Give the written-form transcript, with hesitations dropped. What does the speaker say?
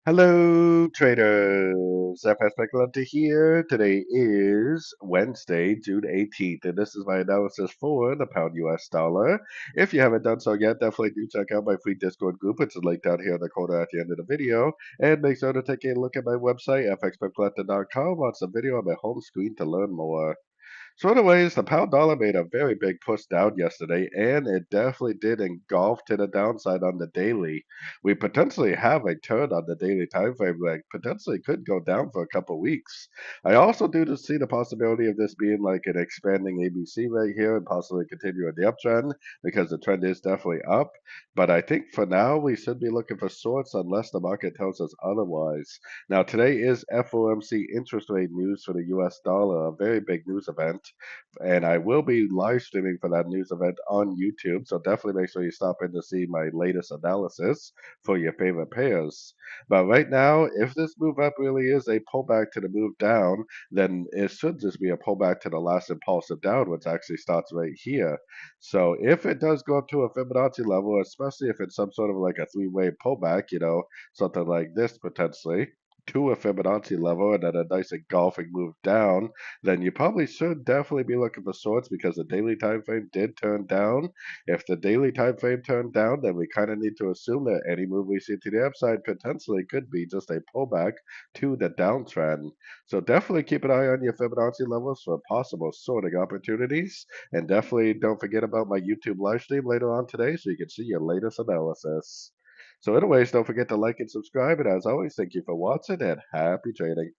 Hello, traders. FX Pip Collector here. Today is Wednesday, June 18th, and this is my analysis for the pound US dollar. If you haven't done so yet, definitely do check out my free Discord group. It's linked down here in the corner at the end of the video. And make sure to take a look at my website, fxpipcollector.com, on some video on my home screen to learn more. So, anyways, the pound dollar made a very big push down yesterday, and it definitely did engulf to the downside on the daily. We potentially have a turn on the daily time frame that potentially could go down for a couple weeks. I also do see the possibility of this being like an expanding ABC right here and possibly continuing the uptrend because the trend is definitely up. But I think for now we should be looking for sorts unless the market tells us otherwise. Now, today is FOMC interest rate news for the US dollar, a very big news event. And I will be live streaming for that news event on YouTube. So definitely make sure you stop in to see my latest analysis for your favorite pairs. But right now, if this move up really is a pullback to the move down, then it should just be a pullback to the last impulsive down, which actually starts right here. So if it does go up to a Fibonacci level, especially if it's some sort of like a three-way pullback, something like this potentially, to a Fibonacci level and then a nice engulfing move down, then you probably should definitely be looking for shorts because the daily time frame did turn down. If the daily time frame turned down, then we kind of need to assume that any move we see to the upside potentially could be just a pullback to the downtrend. So definitely keep an eye on your Fibonacci levels for possible sorting opportunities. And definitely don't forget about my YouTube live stream later on today so you can see your latest analysis. So anyways, don't forget to like and subscribe. And as always, thank you for watching and happy trading.